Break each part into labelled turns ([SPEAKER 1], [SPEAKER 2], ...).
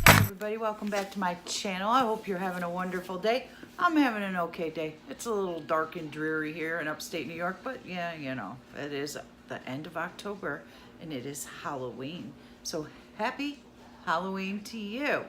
[SPEAKER 1] Everybody, welcome back to my channel. I hope you're having a wonderful day. I'm having an okay day. It's a little dark and dreary here in upstate New York, but yeah, you know, it is the end of October and it is Halloween. So happy Halloween to you.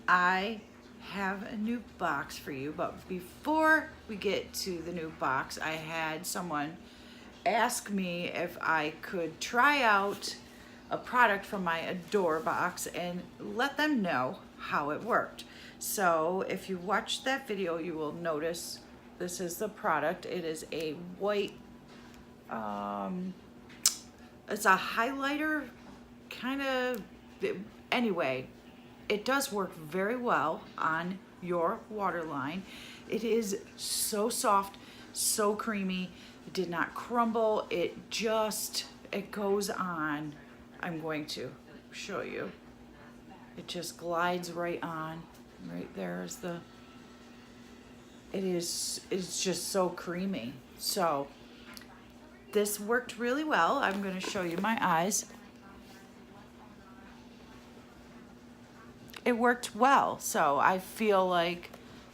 [SPEAKER 1] I have a new box for you, but before we get to the new box, I had someone ask me if I could try out a product from my Adore box and let them know how it worked. So if you watched that video, you will notice this is the product. It is a white, it's a highlighter kind of, anyway, it does work very well on your waterline. It is so soft, so creamy. It did not crumble. It goes on. I'm going to show you. It just glides right on. Right there is the, it's just so creamy. So this worked really well. I'm going to show you my eyes. It worked well. So I feel like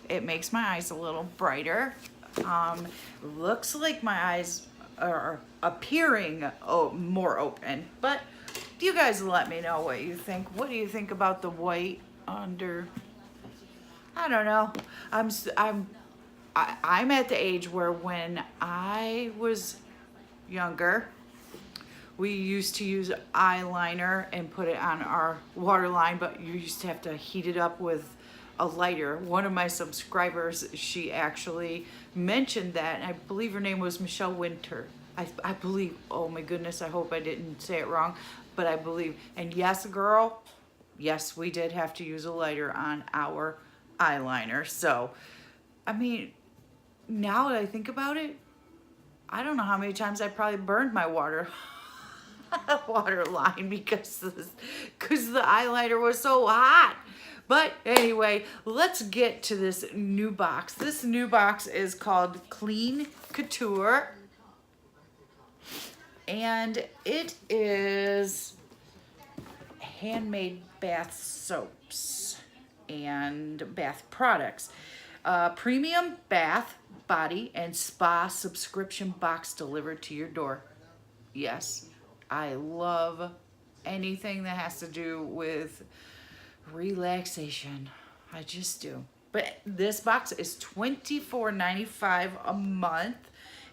[SPEAKER 1] it makes my eyes a little brighter. Looks like my eyes are appearing more open, but you guys let me know what you think. What do you think about the white under? I don't know. I'm at the age where when I was younger, we used to use eyeliner and put it on our waterline, but you used to have to heat it up with a lighter. One of my subscribers, she actually mentioned that, and I believe her name was Michelle Winter. I believe, oh my goodness, I hope I didn't say it wrong, but I believe, and yes, girl, yes, we did have to use a lighter on our eyeliner. So, I mean, now that I think about it, I don't know how many times I probably burned my water line because the eyeliner was so hot. But anyway, let's get to this new box. This new box is called Clean Couture. And it is handmade bath soaps and bath products. Premium bath, body, and spa subscription box delivered to your door. Yes, I love anything that has to do with relaxation. I just do. But this box is $24.95 a month,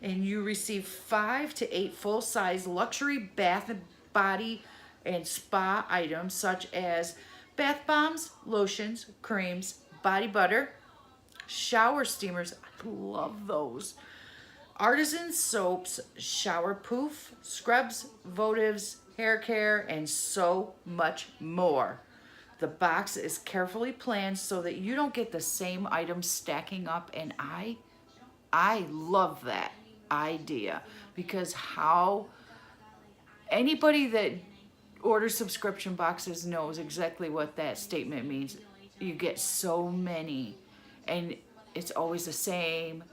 [SPEAKER 1] and you receive 5 to 8 full-size luxury bath and body and spa items such as bath bombs, lotions, creams, body butter, shower steamers. I love those. Artisan soaps, shower pouf, scrubs, votives, hair care, and so much more. The box is carefully planned so that you don't get the same items stacking up, and I love that idea, because how anybody that orders subscription boxes knows exactly what that statement means. You get so many, and it's always the same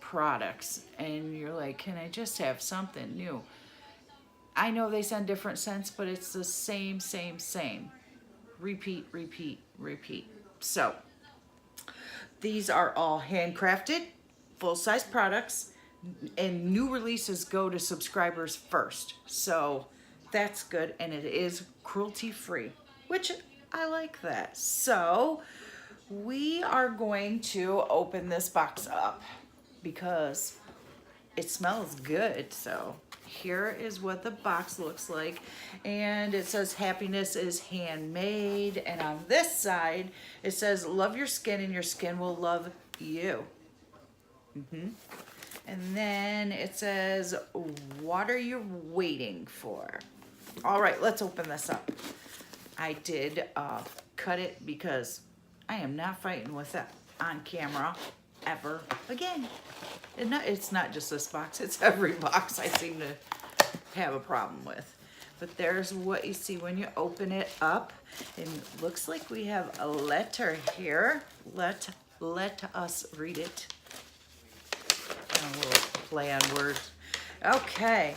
[SPEAKER 1] products, and you're like, can I just have something new? I know they send different scents, but it's the same. Repeat, repeat, repeat. So these are all handcrafted, full-size products, and new releases go to subscribers first. So that's good, and it is cruelty-free, which I like that. So we are going to open this box up because it smells good. So here is what the box looks like, and it says happiness is handmade, and on this side it says love your skin and your skin will love you. And then it says what are you waiting for? All right, let's open this up. I did cut it because I am not fighting with that on camera ever again. And it's not just this box, it's every box I seem to have a problem with. But there's what you see when you open it up. And it looks like we have a letter here. Let us read it. A little play on words. Okay.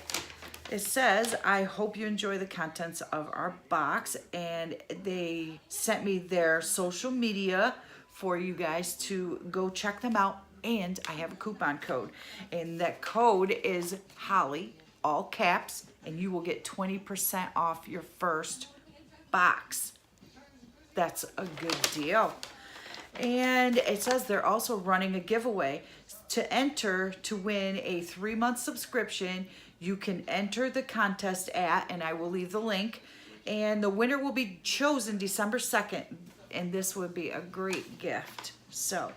[SPEAKER 1] It says, I hope you enjoy the contents of our box, and they sent me their social media for you guys to go check them out, and I have a coupon code, and that code is Holly, all caps, and you will get 20% off your first box. That's a good deal. And it says they're also running a giveaway. To enter to win a 3-month subscription, you can enter the contest and I will leave the link, and the winner will be chosen December 2nd, and this would be a great gift. So,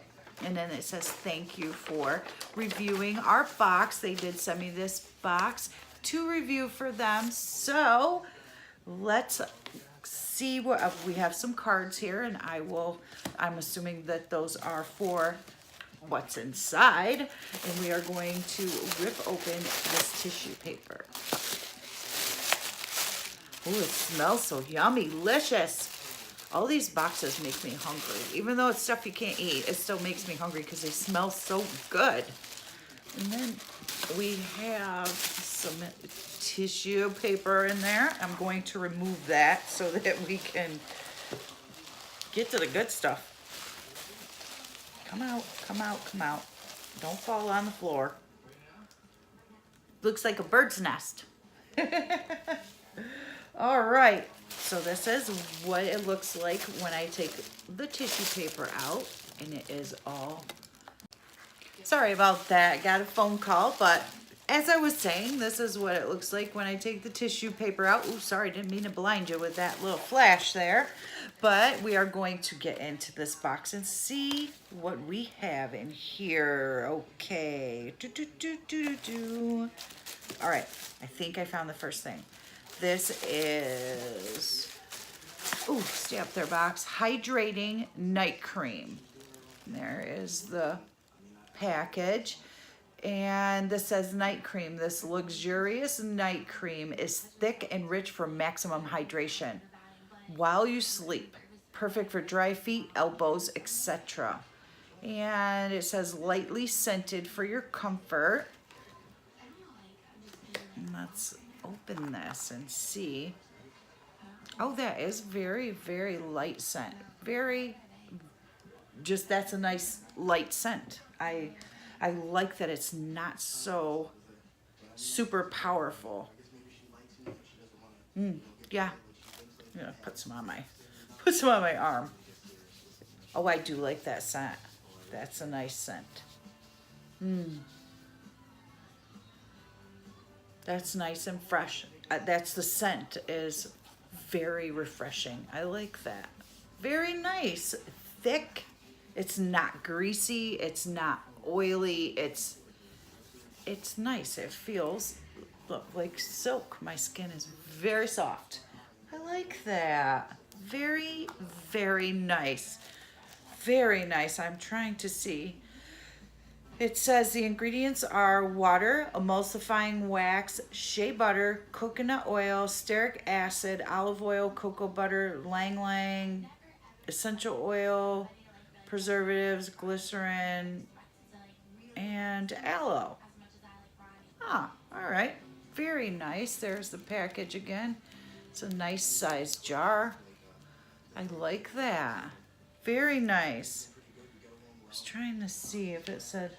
[SPEAKER 1] and then it says thank you for reviewing our box. They did send me this box to review for them. So let's see what we have. Some cards here, and I'm assuming that those are for what's inside, and we are going to rip open this tissue paper. Oh, it smells so yummy, delicious. All these boxes make me hungry. Even though it's stuff you can't eat, it still makes me hungry because they smell so good. And then we have some tissue paper in there. I'm going to remove that so that we can get to the good stuff. Come out, come out, come out. Don't fall on the floor. Looks like a bird's nest. All right, so this is what it looks like when I take the tissue paper out, and it is all... Sorry about that, I got a phone call, but as I was saying, this is what it looks like when I take the tissue paper out. Ooh, sorry, didn't mean to blind you with that little flash there. But we are going to get into this box and see what we have in here. Okay. All right, I think I found the first thing. This is, ooh, stay up there, box. Hydrating night cream. And there is the package. And this says night cream. This luxurious night cream is thick and rich for maximum hydration while you sleep. Perfect for dry feet, elbows, etc. And it says lightly scented for your comfort. And let's open this and see. Oh, that is very, very light scent. Very, just, that's a nice light scent. I like that it's not so super powerful. Yeah. I'm gonna put some on my arm. Oh, I do like that scent. That's a nice scent. That's nice and fresh. That's the scent is very refreshing. I like that. Very nice. Thick. It's not greasy. It's not oily. It's nice. It feels, look, like silk. My skin is very soft. I like that. Very, very nice. Very nice. I'm trying to see. It says the ingredients are water, emulsifying wax, shea butter, coconut oil, stearic acid, olive oil, cocoa butter, lang lang, essential oil, preservatives, glycerin, and aloe. Ah, all right. Very nice. There's the package again. It's a nice sized jar. I like that. Very nice. I was trying to see if it said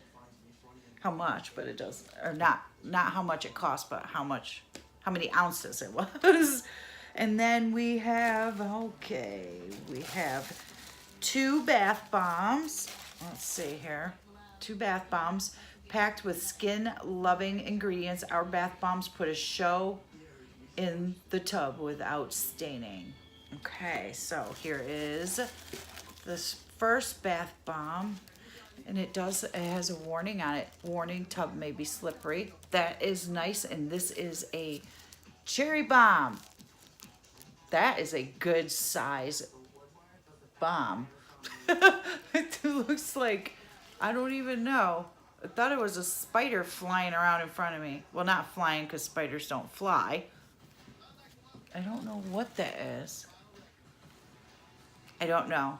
[SPEAKER 1] how much, but it does, or not how much it cost, but how many ounces it was. And then we have, okay, we have 2 bath bombs. Let's see here. 2 bath bombs packed with skin-loving ingredients. Our bath bombs put a show in the tub without staining. Okay, so here is this first bath bomb, and it has a warning on it. Warning, tub may be slippery. That is nice, and this is a cherry bomb. That is a good size bomb. It looks like, I don't even know. I thought it was a spider flying around in front of me. Well, not flying because spiders don't fly. I don't know what that is. I don't know.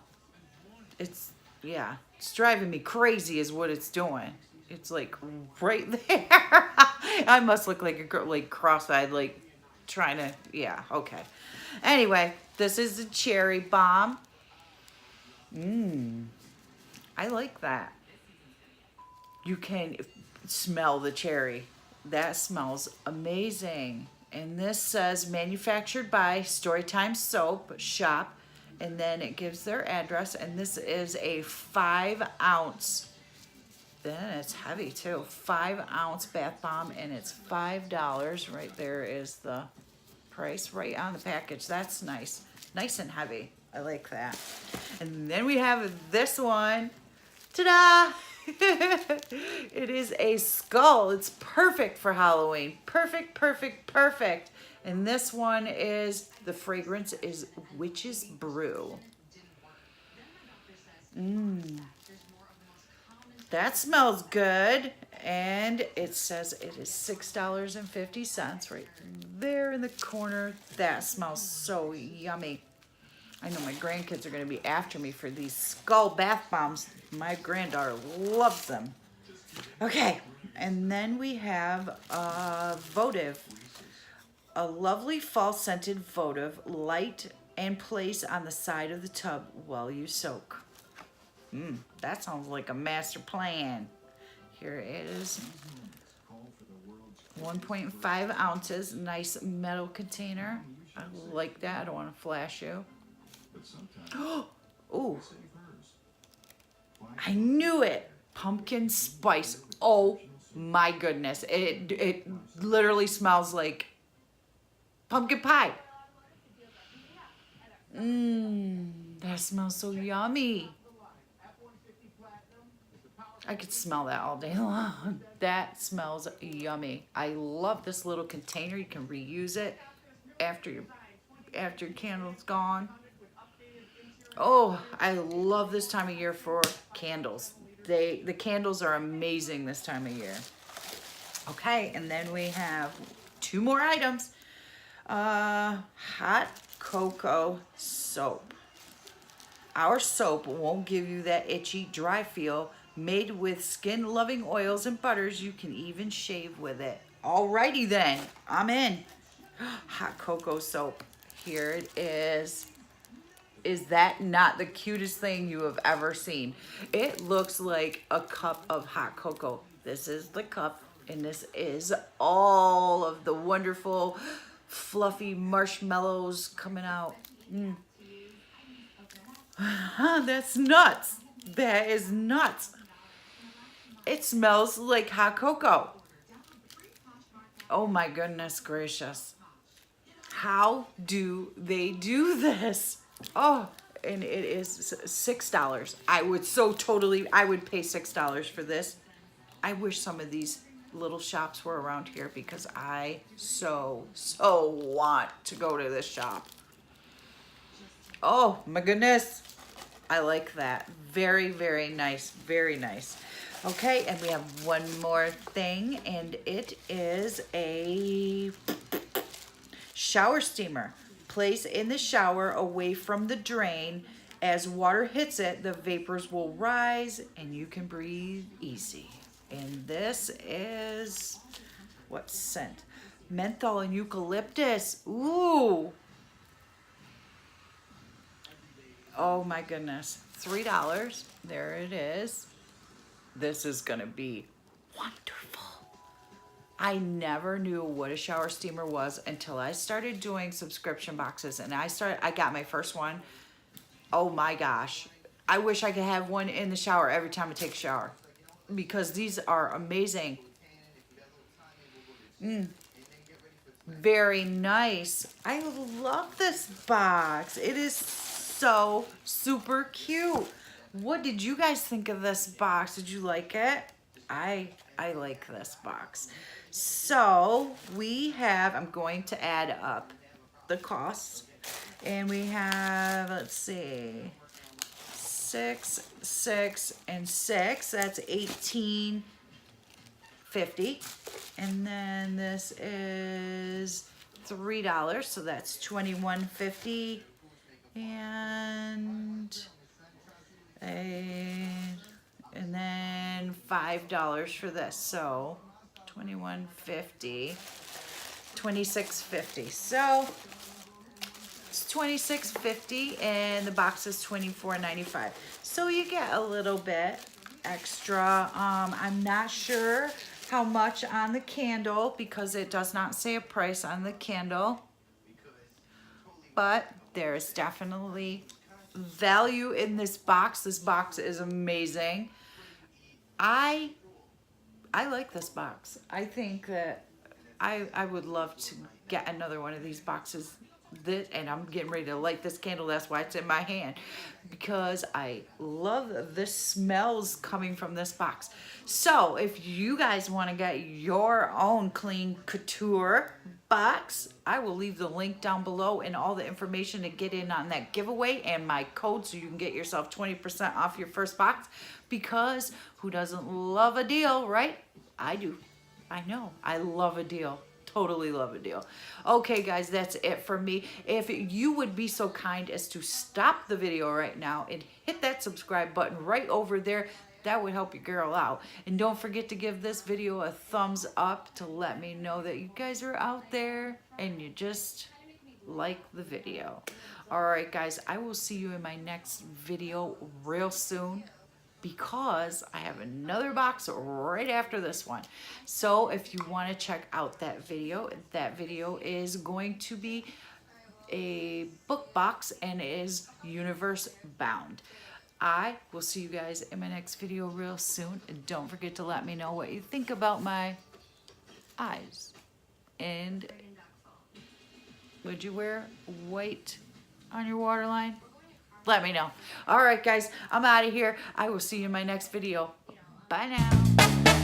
[SPEAKER 1] It's, yeah, it's driving me crazy is what it's doing. It's like right there. I must look like a girl, like cross-eyed, like trying to, yeah, okay. Anyway, this is the cherry bomb. I like that. You can smell the cherry. That smells amazing. And this says manufactured by Storytime Soap Shop. And then it gives their address. And this is a 5-ounce. Then it's heavy too. 5-ounce bath bomb, and it's $5. Right there is the price right on the package. That's nice. Nice and heavy. I like that. And then we have this one. Ta-da! It is a skull. It's perfect for Halloween. Perfect, perfect, perfect. And this one is, the fragrance is Witch's Brew. That smells good. And it says it is $6.50 right there in the corner. That smells so yummy. I know my grandkids are going to be after me for these skull bath bombs. My granddaughter loves them. Okay, and then we have a votive. A lovely fall scented votive, light and place on the side of the tub while you soak. That sounds like a master plan. Here it is. 1.5 ounces, nice metal container. I like that. I don't want to flash you. Ooh. I knew it. Pumpkin spice. Oh my goodness. It literally smells like pumpkin pie. That smells so yummy. I could smell that all day long. That smells yummy. I love this little container. You can reuse it after your candle's gone. Oh, I love this time of year for candles. The candles are amazing this time of year. Okay, and then we have 2 more items. Hot cocoa soap. Our soap won't give you that itchy, dry feel. Made with skin-loving oils and butters, you can even shave with it. Alrighty then, I'm in. Hot cocoa soap. Here it is. Is that not the cutest thing you have ever seen? It looks like a cup of hot cocoa. This is the cup, and this is all of the wonderful, fluffy marshmallows coming out. That's nuts. That is nuts. It smells like hot cocoa. Oh my goodness gracious. How do they do this? Oh, and it is $6. I would pay $6 for this. I wish some of these little shops were around here because I so want to go to this shop. Oh my goodness. I like that. Very, very nice. Very nice. Okay, and we have one more thing, and it is a shower steamer. Place in the shower away from the drain. As water hits it, the vapors will rise and you can breathe easy. And this is, what scent? Menthol and eucalyptus. Ooh. Oh my goodness. $3. There it is. This is gonna be wonderful. I never knew what a shower steamer was until I started doing subscription boxes, and I got my first one. Oh my gosh. I wish I could have one in the shower every time I take a shower because these are amazing. Very nice. I love this box. It is so super cute. What did you guys think of this box? Did you like it? I like this box. So we have, I'm going to add up the costs, and we have, let's see, 6, 6, and 6. That's $18.50, and then this is $3, so that's $21.50, and And then $5 for this. So $21.50, $26.50. So it's $26.50 and the box is $24.95. So you get a little bit extra. I'm not sure how much on the candle because it does not say a price on the candle, but there's definitely value in this box. This box is amazing. I like this box. I think that I would love to get another one of these boxes. And I'm getting ready to light this candle. That's why it's in my hand, because I love the smells coming from this box. So if you guys want to get your own clean couture box, I will leave the link down below and all the information to get in on that giveaway and my code so you can get yourself 20% off your first box, because who doesn't love a deal, right? I do. I know. I love a deal. Totally love a deal. Okay, guys, that's it for me. If you would be so kind as to stop the video right now and hit that subscribe button right over there, that would help your girl out. And don't forget to give this video a thumbs up to let me know that you guys are out there and you just like the video. All right, guys, I will see you in my next video real soon, because I have another box right after this one. So if you want to check out that video is going to be a book box and it is universe bound. I will see you guys in my next video real soon. And don't forget to let me know what you think about my eyes. And would you wear white on your waterline? Let me know. All right, guys, I'm out of here. I will see you in my next video. Bye now.